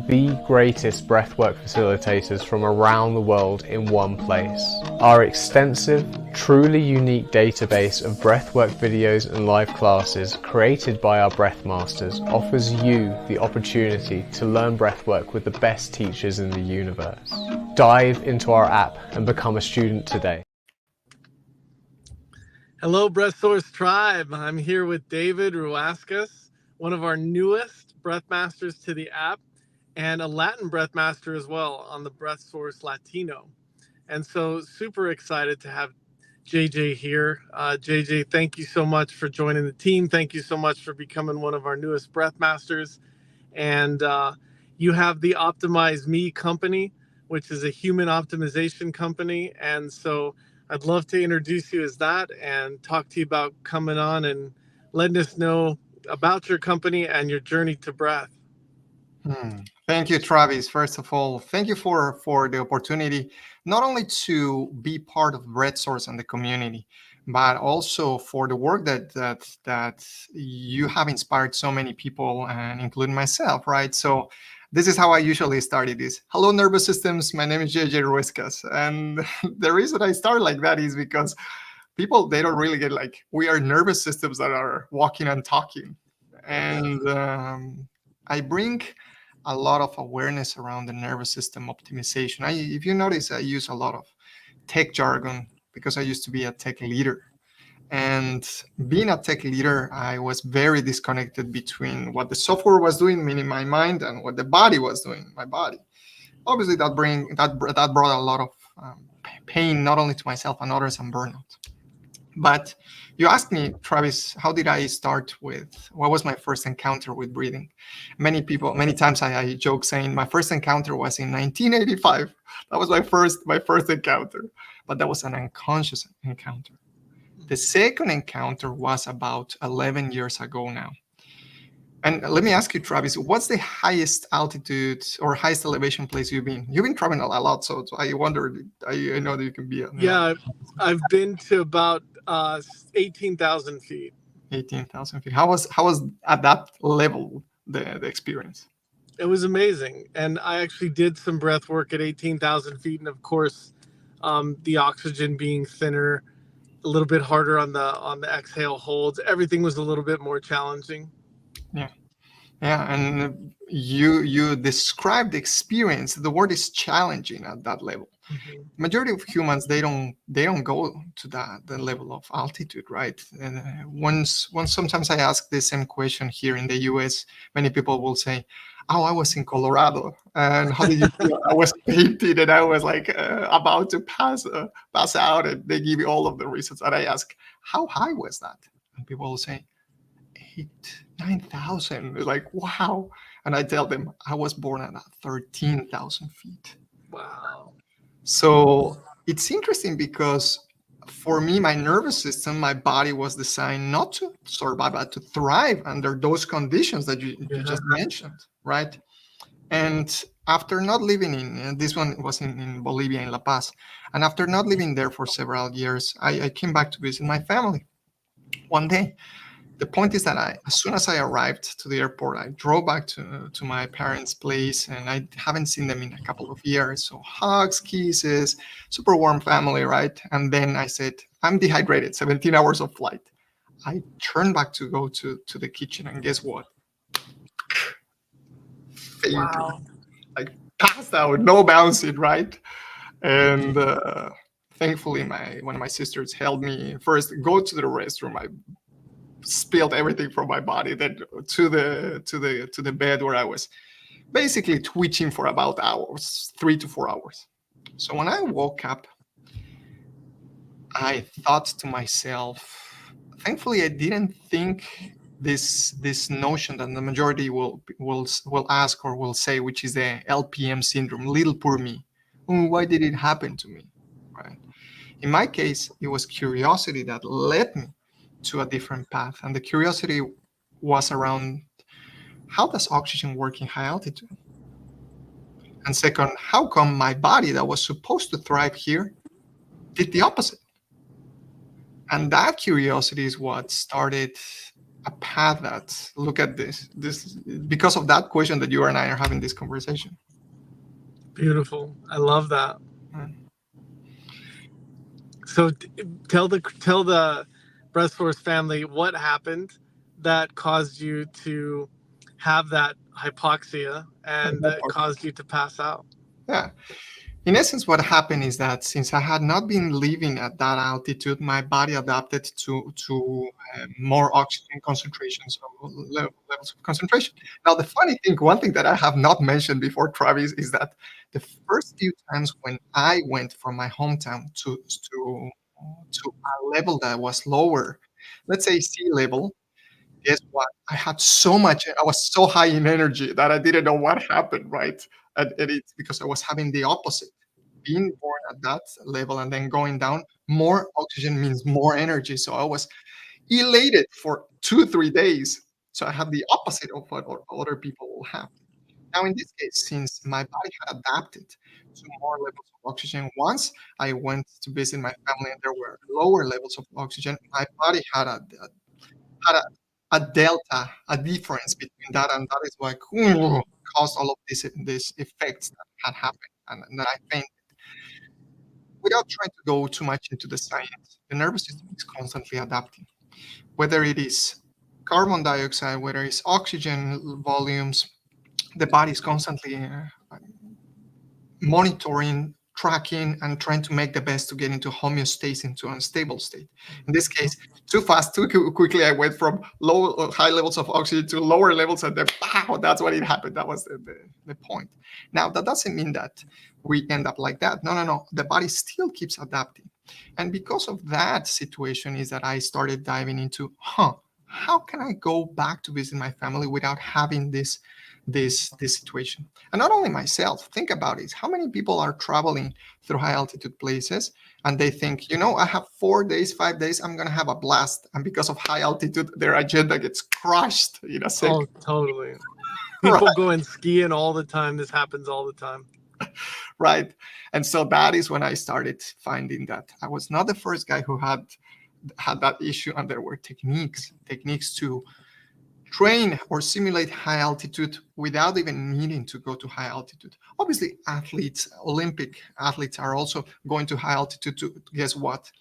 the greatest breathwork facilitators from around the world in one place. Our extensive, truly unique database of breathwork videos and live classes created by our breathmasters offers you the opportunity to learn breathwork with the best teachers in the universe. Dive into our app and become a student today. Hello, Breath Source Tribe. I'm here with JJ Ruescas, one of our newest Breathmasters to the app, and a Latin Breathmaster as well on the Breath Source Latino. And so super excited to have JJ here. JJ, thank you so much for joining the team. Thank you so much for becoming one of our newest Breathmasters. And you have the Optimize Me company, which is a human optimization company. And so I'd love to introduce you as that and talk to you about coming on and letting us know about your company and your journey to breath. Thank you, Travis. First of all, thank you for the opportunity, not only to be part of Breath Source and the community, but also for the work that you have inspired so many people, and including myself, right? So this is how I usually started this. Hello, nervous systems. My name is JJ Ruescas. And the reason I start like that is because people, they don't really get like, we are nervous systems that are walking and talking. And I bring a lot of awareness around the nervous system optimization. If you notice, I use a lot of tech jargon because I used to be a tech leader. And being a tech leader, I was very disconnected between what the software was doing, meaning my mind, and what the body was doing, my body. Obviously, that brought a lot of pain, not only to myself and others, and burnout. But you asked me, Travis, how did I start with, what was my first encounter with breathing? Many times I joke saying my first encounter was in 1985. That was my first encounter, but that was an unconscious encounter. The second encounter was about 11 years ago now. And let me ask you, Travis, what's the highest altitude or highest elevation place you've been? You've been traveling a lot, so I wonder, I know that you can be. Yeah, I've been to about 18,000 feet. 18,000 feet. How was at that level the experience? It was amazing. And I actually did some breath work at 18,000 feet. And of course, the oxygen being thinner, a little bit harder on the exhale holds. Everything was a little bit more challenging. Yeah, and you described the experience. The word is challenging at that level. Mm-hmm. Majority of humans, they don't go to the level of altitude, right? And once sometimes I ask the same question here in the US, many people will say, "Oh, I was in Colorado, and how did you feel?" I was painted, and I was like about to pass out, and they give you all of the reasons. And I ask, "How high was that?" And people will say, 9,000. It's like, wow. And I tell them I was born at 13,000 feet. Wow. So it's interesting because for me, my nervous system, my body was designed not to survive, but to thrive under those conditions that you just mentioned, right? And after not living this one was in Bolivia, in La Paz. And after not living there for several years, I came back to visit my family one day. The point is that as soon as I arrived to the airport, I drove back to my parents' place, and I haven't seen them in a couple of years. So hugs, kisses, super warm family, right? And then I said, I'm dehydrated, 17 hours of flight. I turned back to go to the kitchen, and guess what? Wow. I passed out, no bouncing, right? And thankfully, one of my sisters held me first, go to the restroom. I spilled everything from my body, then to the bed where I was basically twitching for about hours, 3 to 4 hours. So when I woke up, I thought to myself, thankfully I didn't think this notion that the majority will ask or will say, which is the LPM syndrome, little poor me. Why did it happen to me? Right? In my case, it was curiosity that led me to a different path. And the curiosity was around, how does oxygen work in high altitude? And second, how come my body that was supposed to thrive here did the opposite? And that curiosity is what started a path that look at this because of that question that you and I are having this conversation. Beautiful. I love that. Mm. So tell the Breath Force family what happened that caused you to have that hypoxia and that caused you to pass out. Yeah. In essence, what happened is that since I had not been living at that altitude, my body adapted to more oxygen concentrations, or levels of concentration. Now, the funny thing, one thing that I have not mentioned before, Travis, is that the first few times when I went from my hometown to a level that was lower, let's say sea level, guess what? I had so much, I was so high in energy that I didn't know what happened, right? And it's because I was having the opposite. Being born at that level and then going down, more oxygen means more energy. So I was elated for 2 3 days. So I have the opposite of what other people will have. Now, in this case, since my body had adapted to more levels of oxygen, once I went to visit my family and there were lower levels of oxygen, my body had a delta, a difference between that, and that is what caused all of these effects that had happened. And I think, without trying to go too much into the science, the nervous system is constantly adapting. Whether it is carbon dioxide, whether it's oxygen volumes, the body is constantly monitoring, tracking, and trying to make the best to get into homeostasis, into unstable state. In this case, too fast, too quickly, I went from high levels of oxygen to lower levels, and then pow, that's what it happened. That was the point. Now, that doesn't mean that we end up like that. No, no, no. The body still keeps adapting. And because of that situation is that I started diving into, how can I go back to visit my family without having this situation? And not only myself, think about it. How many people are traveling through high altitude places and they think, I have 4 days, 5 days, I'm going to have a blast. And because of high altitude, their agenda gets crushed in a second. Oh, totally. Right. People going skiing all the time. This happens all the time. Right. And so that is when I started finding that I was not the first guy who had that issue, and there were techniques to train or simulate high altitude without even needing to go to high altitude. Obviously, Olympic athletes are also going to high altitude to, guess what?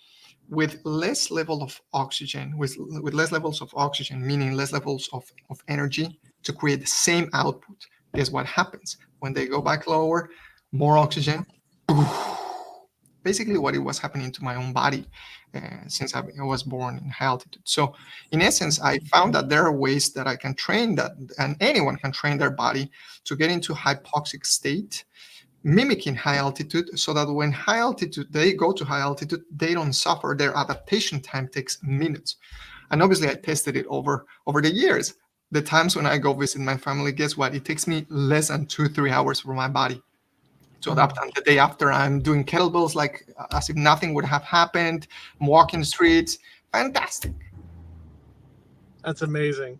With less level of oxygen, with less levels of oxygen, meaning less levels of energy to create the same output. Guess what happens? When they go back lower, more oxygen, basically what it was happening to my own body since I was born in high altitude. So in essence, I found that there are ways that I can train that, and anyone can train their body to get into hypoxic state, mimicking high altitude, so that when they go to high altitude, they don't suffer. Their adaptation time takes minutes. And obviously I tested it over the years. The times when I go visit my family, guess what? It takes me less than 2-3 hours for my body to adapt. And the day after, I'm doing kettlebells like as if nothing would have happened. I'm walking the streets. Fantastic. That's amazing.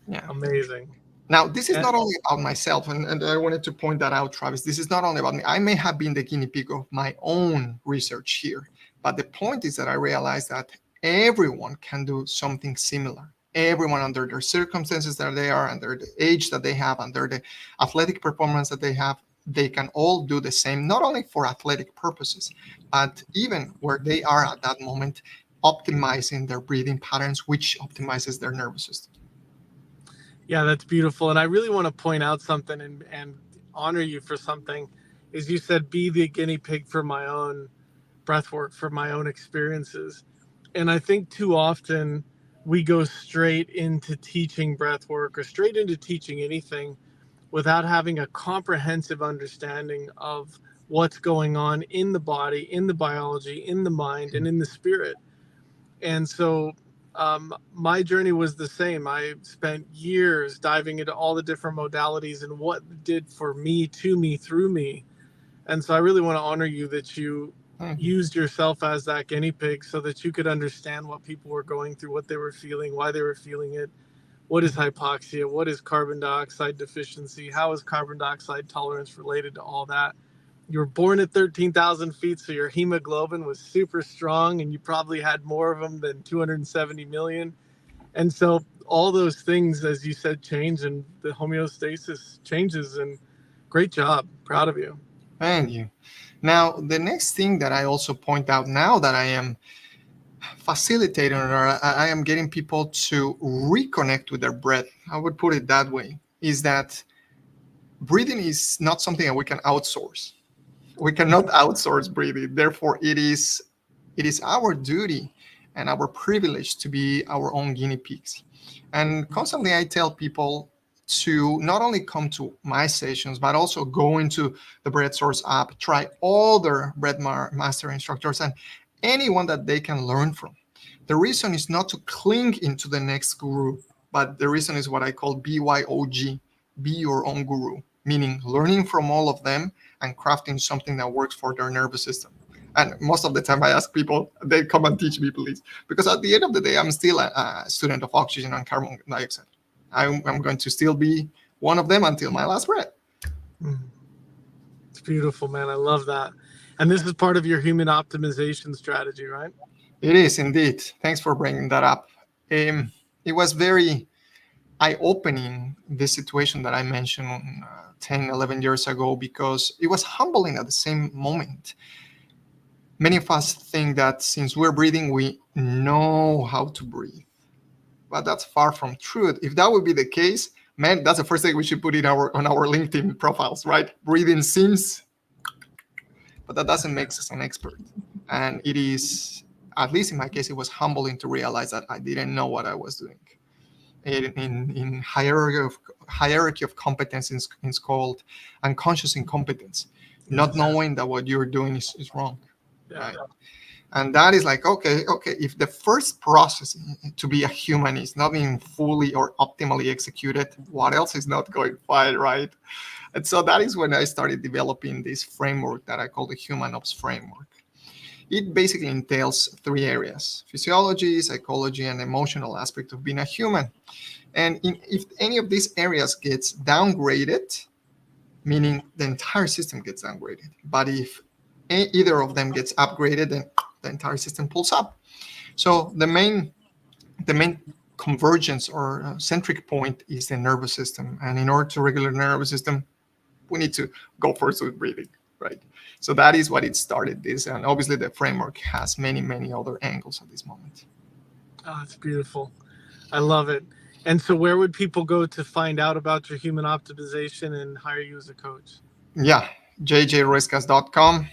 Yeah. Amazing. Now, this is not only about myself, and I wanted to point that out, Travis. This is not only about me. I may have been the guinea pig of my own research here, but the point is that I realized that everyone can do something similar. Everyone, under their circumstances that they are, under the age that they have, under the athletic performance that they have, they can all do the same, not only for athletic purposes, but even where they are at that moment, optimizing their breathing patterns, which optimizes their nervous system. Yeah, that's beautiful. And I really want to point out something and honor you for something. Is you said, be the guinea pig for my own breath work, for my own experiences. And I think too often we go straight into teaching breath work or straight into teaching anything without having a comprehensive understanding of what's going on in the body, in the biology, in the mind, and in the spirit. And so my journey was the same. I spent years diving into all the different modalities and what it did for me, to me, through me. And so I really want to honor you that you used yourself as that guinea pig so that you could understand what people were going through, what they were feeling, why they were feeling it. What is hypoxia? What is carbon dioxide deficiency? How is carbon dioxide tolerance related to all that? You were born at 13,000 feet, so your hemoglobin was super strong, and you probably had more of them than 270 million. And so all those things, as you said, change, and the homeostasis changes. And great job. Proud of you. Thank you. Now, the next thing that I also point out now that I am facilitating or I am getting people to reconnect with their breath, I would put it that way, is that breathing is not something that we can outsource. We cannot outsource breathing. Therefore, it is our duty and our privilege to be our own guinea pigs. And constantly I tell people to not only come to my sessions, but also go into the Breath Source app, try all their Breath Master instructors and anyone that they can learn from. The reason is not to cling into the next guru, but the reason is what I call BYOG, be your own guru, meaning learning from all of them and crafting something that works for their nervous system. And most of the time I ask people, they come and teach me, please. Because at the end of the day, I'm still a student of oxygen and carbon dioxide. I'm going to still be one of them until my last breath. It's beautiful, man. I love that. And this is part of your human optimization strategy, right? It is indeed. Thanks for bringing that up. It was very eye-opening, this situation that I mentioned 10, 11 years ago, because it was humbling at the same moment. Many of us think that since we're breathing, we know how to breathe. But that's far from truth. If that would be the case, man, that's the first thing we should put in on our LinkedIn profiles, right? Breathing seems, but that doesn't make us an expert. And it is, at least in my case, it was humbling to realize that I didn't know what I was doing. In hierarchy of competence, it's called unconscious incompetence, not knowing that what you're doing is wrong. Yeah. Right? And that is like, okay, if the first process to be a human is not being fully or optimally executed, what else is not going fine, right? And so that is when I started developing this framework that I call the Human Ops framework. It basically entails 3 areas: physiology, psychology, and emotional aspect of being a human. And if any of these areas gets downgraded, meaning the entire system gets downgraded. But if either of them gets upgraded, then the entire system pulls up. So the main convergence or centric point is the nervous system. And in order to regulate the nervous system, we need to go first with breathing, right? So that is what it started this. And obviously the framework has many, many other angles at this moment. Oh, it's beautiful. I love it. And so where would people go to find out about your human optimization and hire you as a coach? Yeah, jjruescas.com.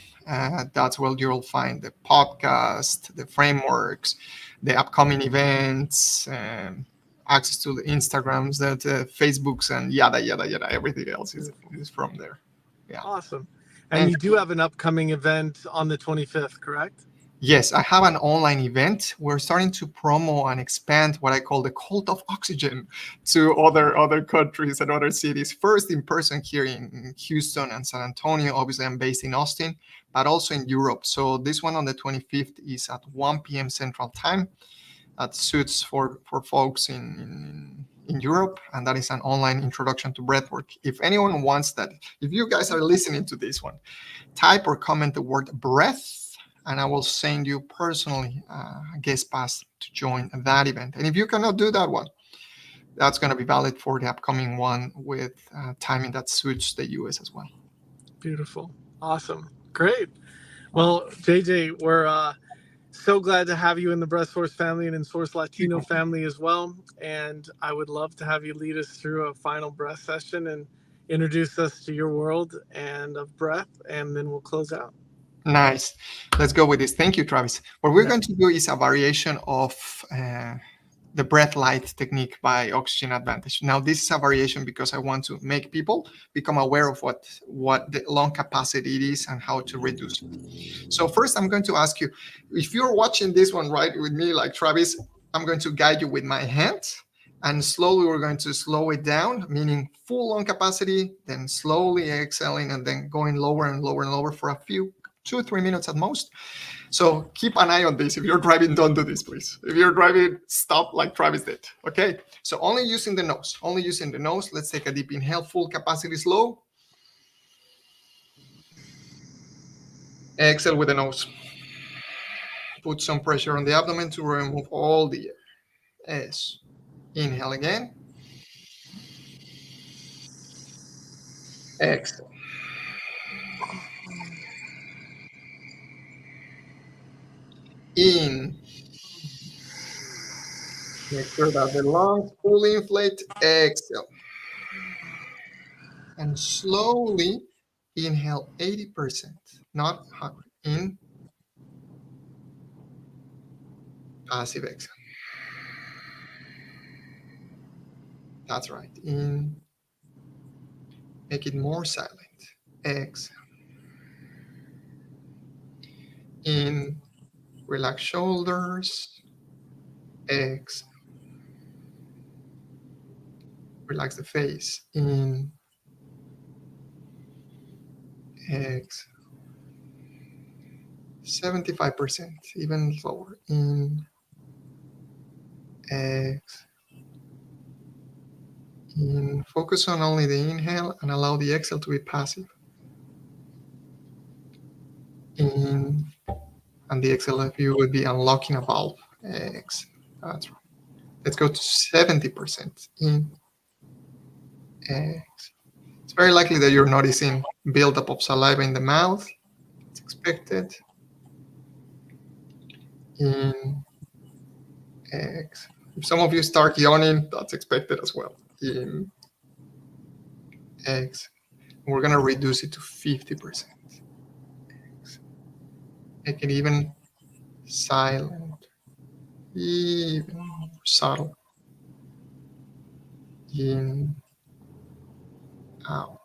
That's where you'll find the podcast, the frameworks, the upcoming events, access to the Instagrams, the Facebooks, and yada, yada, yada. Everything else is from there. Yeah. Awesome. And you do have an upcoming event on the 25th, correct? Yes, I have an online event. We're starting to promo and expand what I call the cult of oxygen to other countries and other cities. First in person here in Houston and San Antonio. Obviously, I'm based in Austin, but also in Europe. So this one on the 25th is at 1 p.m. Central Time. That suits for folks in Europe, and that is an online introduction to breathwork. If anyone wants that, if you guys are listening to this one, type or comment the word breath, and I will send you personally a guest pass to join that event. And if you cannot do that one, that's going to be valid for the upcoming one with timing that suits the US as well. Beautiful. Awesome. Great. Well, JJ, we're so glad to have you in the Breath Source family and in Source Latino family as well. And I would love to have you lead us through a final breath session and introduce us to your world and of breath, and then we'll close out. Nice. Let's go with this. Thank you, Travis. What we're going to do is a variation of the breath light technique by Oxygen Advantage. Now, this is a variation because I want to make people become aware of what the lung capacity it is and how to reduce it. So first, I'm going to ask you, if you're watching this one right with me, like Travis, I'm going to guide you with my hand. And slowly, we're going to slow it down, meaning full lung capacity, then slowly exhaling, and then going lower and lower and lower for a few 2 or 3 minutes at most. So keep an eye on this. If you're driving, don't do this, please. If you're driving, stop like Travis did. Okay. So only using the nose. Only using the nose. Let's take a deep inhale. Full capacity, slow. Exhale with the nose. Put some pressure on the abdomen to remove all the air. Yes. Inhale again. Exhale. In. Make sure that the lungs fully inflate. Exhale. And slowly inhale 80%, not 100. In. Passive exhale. That's right. In. Make it more silent. Exhale. In. Relax shoulders. Exhale. Relax the face. In. Exhale. 75%, even lower. In. Exhale. In. Focus on only the inhale and allow the exhale to be passive. In. And the exhale of you would be unlocking a valve. Exhale. That's right. Let's go to 70%. In. Exhale. It's very likely that you're noticing buildup of saliva in the mouth. It's expected. In. Exhale. If some of you start yawning, that's expected as well. In. Exhale. We're going to reduce it to 50%. Exhale. Make it even silent, even more subtle. In. Out.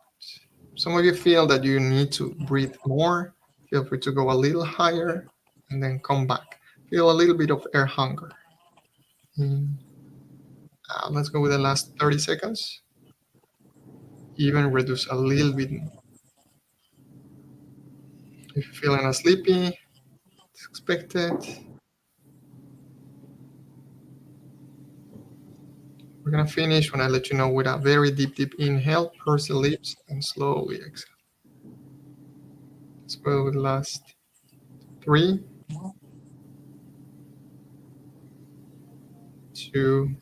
Some of you feel that you need to breathe more. Feel free to go a little higher and then come back. Feel a little bit of air hunger. In. Out. Let's go with the last 30 seconds. Even reduce a little bit more. If you're feeling sleepy, it's expected. We're going to finish when I let you know with a very deep inhale. Purse the lips and slowly exhale. Let's go with the last 3, 2,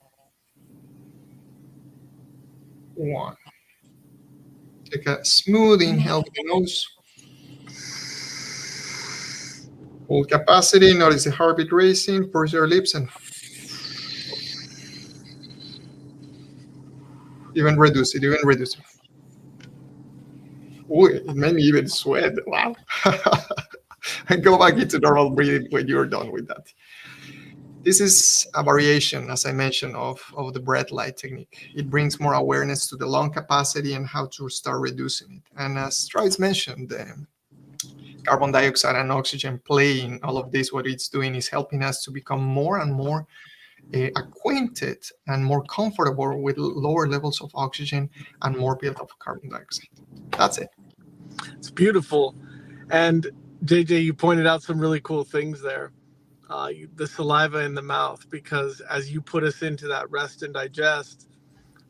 1. Take a smooth inhale with the nose. Full capacity. Notice the heartbeat racing. Purse your lips and even reduce it. Even reduce it. Ooh, it made me even sweat. Wow. And go back into normal breathing when you're done with that. This is a variation, as I mentioned, of the breath light technique. It brings more awareness to the lung capacity and how to start reducing it. And as Travis mentioned, carbon dioxide and oxygen playing all of this, what it's doing is helping us to become more and more acquainted and more comfortable with lower levels of oxygen and more buildup of carbon dioxide. That's it. It's beautiful. And JJ, you pointed out some really cool things there. The saliva in the mouth, because as you put us into that rest and digest,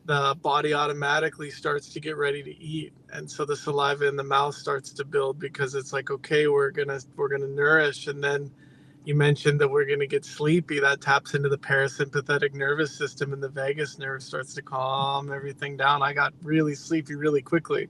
the body automatically starts to get ready to eat, and so the saliva in the mouth starts to build because it's like, okay, we're gonna nourish. And then you mentioned that we're gonna get sleepy. That taps into the parasympathetic nervous system, and the vagus nerve starts to calm everything down. I got really sleepy really quickly.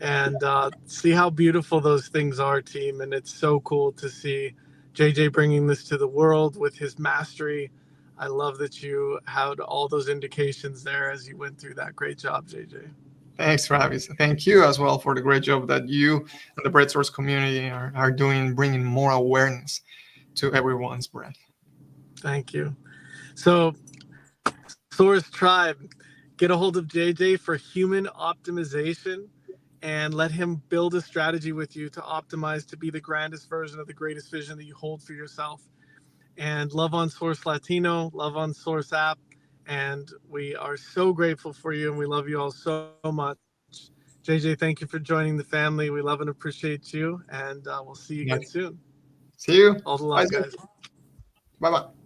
And see how beautiful those things are, team. And it's so cool to see JJ bringing this to the world with his mastery. I love that you had all those indications there as you went through that. Great job, JJ. Thanks, Travis. Thank you as well for the great job that you and the Breath Source community are doing, bringing more awareness to everyone's breath. Thank you. So, Source Tribe, get a hold of JJ for human optimization and let him build a strategy with you to optimize to be the grandest version of the greatest vision that you hold for yourself. And love on Source Latino, love on Source app. And we are so grateful for you, and we love you all so much. JJ, thank you for joining the family. We love and appreciate you, and we'll see you again soon. See you. All the love, guys. Bye-bye.